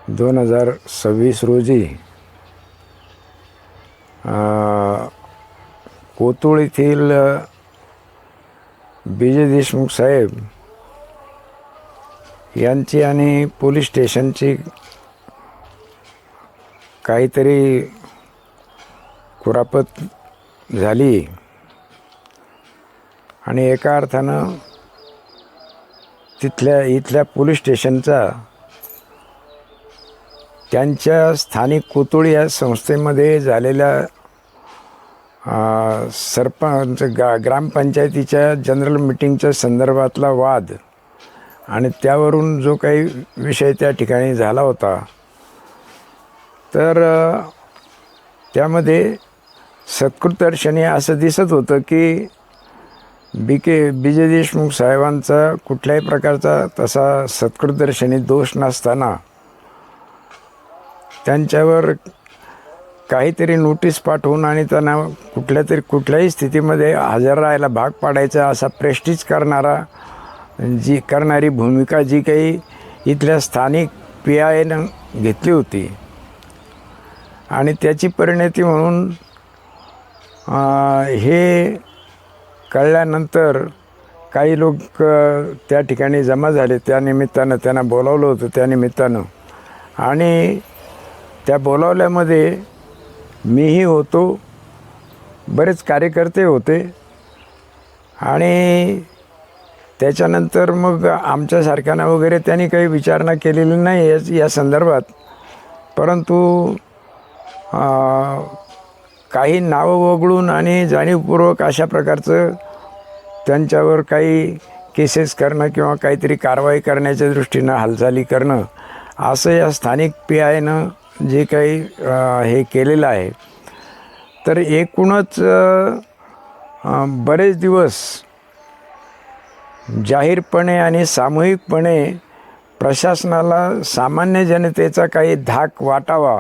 2026 रोजी कोतुळ येथील विजय देशमुख साहेब यांची आणि पोलीस स्टेशनची काहीतरी कुरापत झाली आणि एका अर्थानं इथल्या पोलीस स्टेशनचा त्यांच्या स्थानिक कोतुळ या संस्थेमध्ये झालेल्या सरपंच ग्रामपंचायतीच्या जनरल मीटिंगच्या संदर्भातला वाद आणि त्यावरून जो काही विषय त्या ठिकाणी झाला होता, तर त्यामध्ये सत्कृतदर्शनी असं दिसत होतं की विजय देशमुख साहेबांचा कुठल्याही प्रकारचा तसा सत्कृतदर्शनी दोष नसताना त्यांच्यावर काहीतरी नोटीस पाठवून आणि त्यांना कुठल्याही स्थितीमध्ये हजर राहायला भाग पाडायचा असा प्रेस्टीज करणारी भूमिका जी काही इथल्या स्थानिक PIनं घेतली होती आणि त्याची परिणती म्हणून हे कळल्यानंतर काही लोक त्या ठिकाणी जमा झाले. त्या निमित्तानं त्यांना बोलावलं होतं. त्या निमित्तानं आणि त्या बोलावल्यामध्ये मीही होतो, बरेच कार्यकर्ते होते आणि त्याच्यानंतर मग आमच्यासारख्यांना वगैरे त्यांनी काही विचारणा केलेली नाही या संदर्भात. परंतु काही नावं वगळून आणि जाणीवपूर्वक अशा प्रकारचं त्यांच्यावर काही केसेस करणं किंवा काहीतरी कारवाई करण्याच्या दृष्टीनं हालचाली करणं असं या स्थानिक PIनं जे काही हे केलेलं आहे. तर एकूणच बरेच दिवस जाहीरपणे आणि सामूहिकपणे प्रशासनाला सामान्य जनतेचा काही धाक वाटावा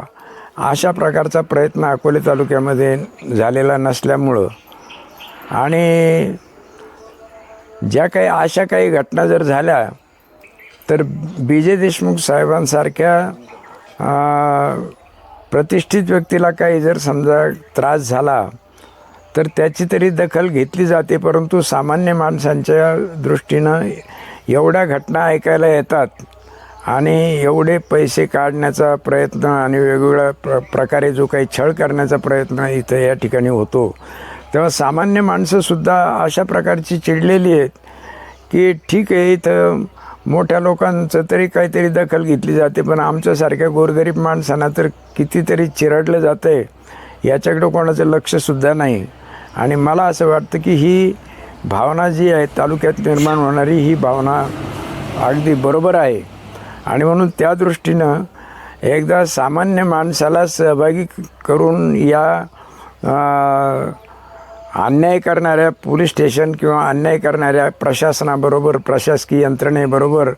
अशा प्रकारचा प्रयत्न अकोले तालुक्यामध्ये झालेला नसल्यामुळं आणि ज्या काही अशा काही घटना जर झाल्या तर विजय देशमुख साहेबांसारख्या प्रतिष्ठित व्यक्तीला काही जर समजा त्रास झाला तर त्याची तरी दखल घेतली जाते. परंतु सामान्य माणसांच्या दृष्टीनं एवढ्या घटना ऐकायला येतात आणि एवढे पैसे काढण्याचा प्रयत्न आणि वेगवेगळ्या प्रकारे जो काही छळ करण्याचा प्रयत्न इथं या ठिकाणी होतो, तेव्हा सामान्य माणसंसुद्धा अशा प्रकारची चिडलेली आहेत की ठीक आहे, इथं मोठ्या लोकांचं तरी काहीतरी दखल घेतली जाते, पण आमच्यासारख्या गोरगरीब माणसांना तर कितीतरी चिरडलं जातं आहे, याच्याकडं कोणाचं लक्षसुद्धा नाही. आणि मला असं वाटतं की ही भावना जी आहे तालुक्यात निर्माण होणारी, ही भावना अगदी बरोबर आहे. आणि म्हणून त्या दृष्टीनं एकदा सामान्य माणसाला सहभागी करून या अन्याय करणाऱ्या पोलीस स्टेशन किंवा अन्याय करणाऱ्या प्रशासनाबरोबर, प्रशासकीय यंत्रणेबरोबर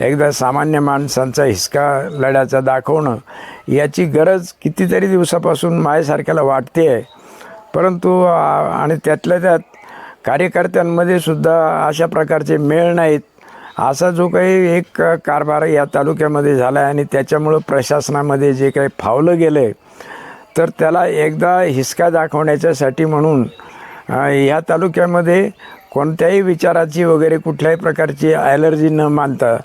एकदा सामान्य माणसांचा हिसका लढ्याचा दाखवणं याची गरज कितीतरी दिवसापासून माझ्यासारख्याला वाटते आहे. परंतु आणि त्यातल्या त्यात कार्यकर्त्यांमध्ये सुद्धा अशा प्रकारचे मेळ नाहीत. असा जो काही एक कारभार या तालुक्यामध्ये झाला आहे आणि त्याच्यामुळं प्रशासनामध्ये जे काही फावलं गेलं आहे, तर त्याला एकदा हिसका दाखवण्याच्यासाठी म्हणून ह्या तालुक्यामध्ये कोणत्याही विचाराची वगैरे कुठल्याही प्रकारची ॲलर्जी न मानता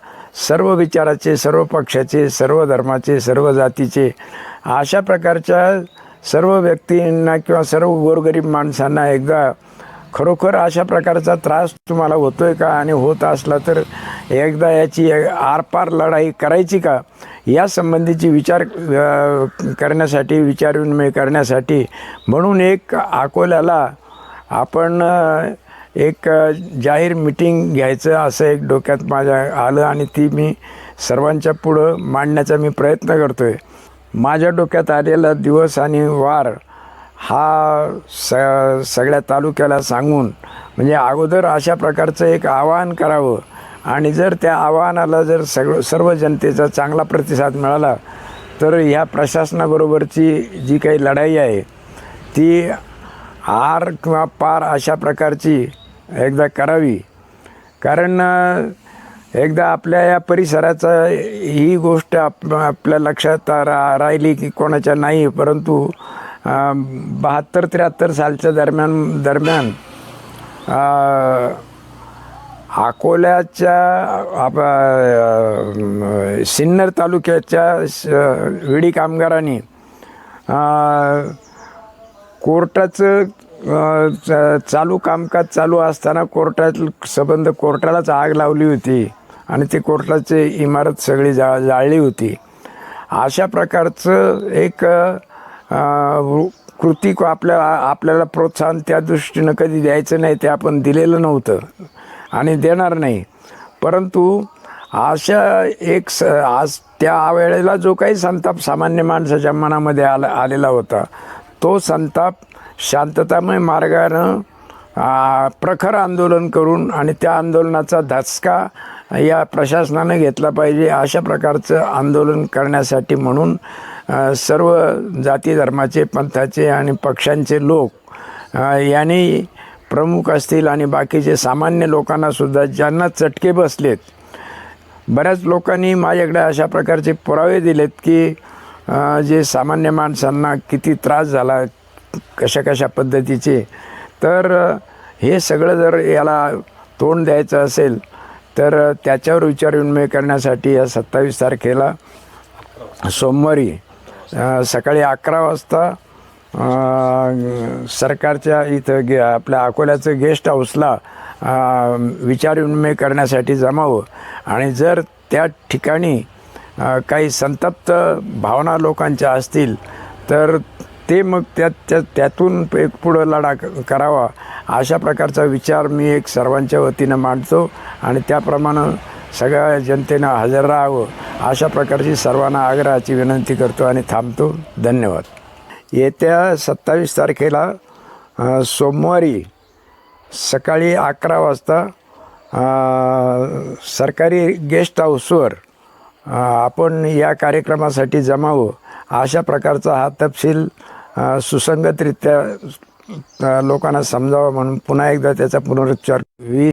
सर्व विचाराचे, सर्व पक्षाचे, सर्व धर्माचे, सर्व जातीचे अशा प्रकारच्या सर्व व्यक्तींना किंवा सर्व गोरगरीब माणसांना एकदा खरोखर अशा प्रकारचा त्रास तुम्हाला होतो आहे का आणि होत असला तर एकदा याची आरपार लढाई करायची का, या संबंधीची विचार करण्यासाठी, विचारविनिमय करण्यासाठी म्हणून एक अकोल्याला आपण एक जाहीर मीटिंग घ्यायचं असं एक डोक्यात माझ्या आलं आणि ती मी सर्वांच्या पुढं मांडण्याचा मी प्रयत्न करतो आहे. माझ्या डोक्यात आलेला दिवस आणि वार हा सगळ्या तालुक्याला सांगून म्हणजे अगोदर अशा प्रकारचं एक आवाहन करावं आणि जर त्या आवाहनाला जर सर्व जनतेचा चांगला प्रतिसाद मिळाला तर ह्या प्रशासनाबरोबरची जी काही लढाई आहे ती आर किंवा पार अशा प्रकारची एकदा करावी. कारण एकदा आपल्या या परिसराचा ही गोष्ट आपल्या लक्षात राहिली की कोणाच्या नाही, परंतु 72-73 सालच्या दरम्यान अकोल्याच्या सिन्नर तालुक्याच्या विडी कामगारांनी कोर्टाचं चालू कामकाज चालू असताना कोर्टालाच आग लावली होती आणि ते कोर्टाची इमारत सगळी जाळली होती. अशा प्रकारचं एक कृती आपल्याला प्रोत्साहन त्या दृष्टीनं कधी द्यायचं नाही, ते आपण दिलेलं नव्हतं आणि देणार नाही. परंतु अशा आज त्या वेळेला जो काही संताप सामान्य माणसाच्या मनामध्ये आलेला होता, तो संताप शांततामय मार्गानं प्रखर आंदोलन करून आणि त्या आंदोलनाचा धसका या प्रशासनानं घेतला पाहिजे, अशा प्रकारचं आंदोलन करण्यासाठी म्हणून सर्व जाती धर्माचे, पंथाचे आणि पक्षांचे लोक यांनी प्रमुख असतील आणि बाकीचे सामान्य लोकांनासुद्धा ज्यांना चटके बसलेत, बऱ्याच लोकांनी माझ्याकडे अशा प्रकारचे पुरावे दिलेत की जे सामान्य माणसांना किती त्रास झाला, कशा पद्धतीचे. तर हे सगळं जर याला तोंड द्यायचं असेल तर त्याच्यावर विचारविनिमय करण्यासाठी या 27 तारखेला सोमवारी सकाळी 11 वाजता सरकारच्या इथं आपल्या अकोल्याचं गेस्ट हाऊसला विचारविनिमय करण्यासाठी जमावं. आणि जर त्या ठिकाणी काही संतप्त भावना लोकांच्या असतील तर ते मग त्यातून एक पुढं लढा करावा, अशा प्रकारचा विचार मी एक सर्वांच्या वतीनं मांडतो आणि त्याप्रमाणे सगळ्या जनतेनं हजर राहावं, अशा प्रकारची सर्वांना आग्रहाची विनंती करतो आणि थांबतो. धन्यवाद. येत्या 27 तारखेला सोमवारी सकाळी 11 वाजता सरकारी गेस्ट हाऊसवर आपण या कार्यक्रमासाठी जमावं, अशा प्रकारचा हा तपशील सुसंगतरित्या लोकांना समजावा म्हणून पुन्हा एकदा त्याचा पुनरुच्चार